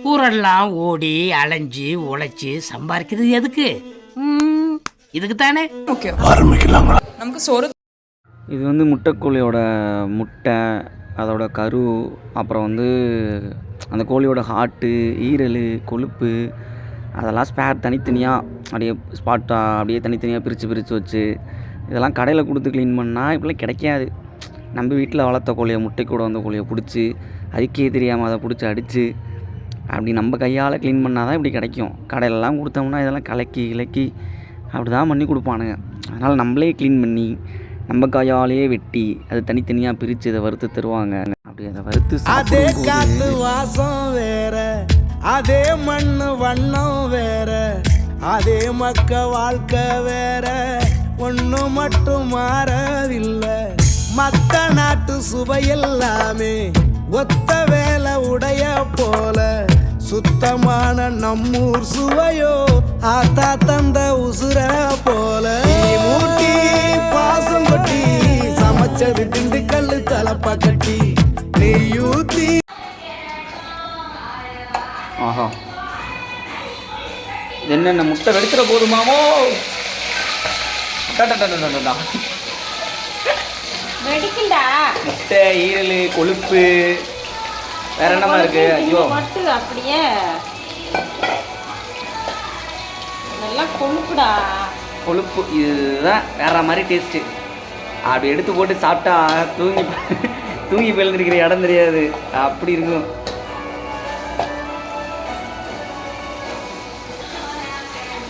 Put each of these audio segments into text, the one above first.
ஊரெல்லாம் ஓடி அலைஞ்சு உழைச்சி சம்பாதிக்கிறது எதுக்கு? இதுக்கு தானே. ஓகே, ஆரம்பிக்கலாங்களா? நமக்கு சோறு. இது வந்து முட்டைக்கோழியோட முட்டை, அதோட கரு, அப்புறம் வந்து அந்த கோழியோட ஹார்ட்டு, ஈரல், கொழுப்பு, அதெல்லாம் ஸ்பேர் தனித்தனியாக அப்படியே ஸ்பாட்டாக அப்படியே தனித்தனியாக பிரித்து வச்சு இதெல்லாம் கடையில் கொடுத்து க்ளீன் பண்ணால் இப்படிலாம் கிடைக்காது. நம்ம வீட்டில் வளர்த்த கோழியை, முட்டை கூட வந்த கோழியை பிடிச்சி அதுக்கே தெரியாமல் அதை பிடிச்சி அடித்து அப்படி நம்ம கையால் க்ளீன் பண்ணால் தான் இப்படி கிடைக்கும். கடையிலலாம் கொடுத்தோம்னா இதெல்லாம் கலக்கி அப்படி தான் பண்ணி கொடுப்பானுங்க. அதனால் நம்மளே க்ளீன் பண்ணி நம்ம கையாலேயே வெட்டி அது தனித்தனியாக பிரித்து இதை வறுத்து தருவாங்க. அப்படி அதை வறுத்து அதே காத்து வாசம் வேற, அதே மண்ணு வண்ணம் வேற, அதே மக்க வாழ்க்கை வேற, ஒண்ணு மட்டும் மாறவில்லை. மத்த நாட்டு சுவையெல்லாமே ஒத்த வேலை உடைய போல, சுத்தமான நம்மூர் சுவையோ ஆத்தா தந்த உசுர போல. மூட்டி பாசம் கொட்டி சமைச்சது திண்டுக்கல் தலப்பா கட்டி நெய்யூத்தி. ஆஹா, என்னென்ன முட்டை வெடிக்கிற போதுமாமோ. முட்டை, ஈரல், கொழுப்பு, வேற என்னமா இருக்கு? ஐயோ, அப்படியே நல்லா கொழுப்புடா. கொழுப்பு இதுதான் வேற மாதிரி டேஸ்ட்டு. அப்படி எடுத்து போட்டு சாப்பிட்டா தூங்கி போயிருந்துருக்கிற இடம் தெரியாது, அப்படி இருக்கும்.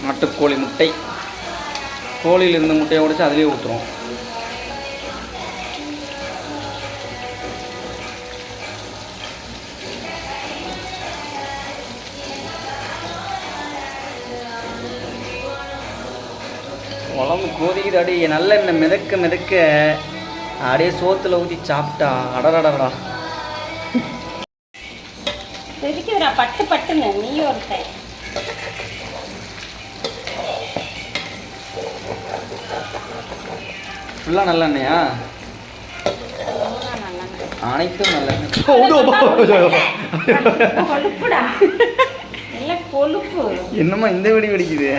நாட்டுக்கோழி முட்டை, கோழியில் இருந்த முட்டையை உடைச்சு அதிலே ஊற்றுறோம். குழம்பு கொதிக்குது. அப்படியே நல்லெண்ணெய் மிதக்க அப்படியே சோத்துல ஊற்றி சாப்பிட்டா அடடடா. தெரிக்குதுடா பட்டுன்னு நீ ஒருத்த. ஃபுல்லாக நல்லெண்ணெயா? அனைத்தும் நல்லெண்ணெய். கொழுப்புடா, நல்ல கொழுப்பு. என்னம்மா இந்த வெடி வெடிக்குது?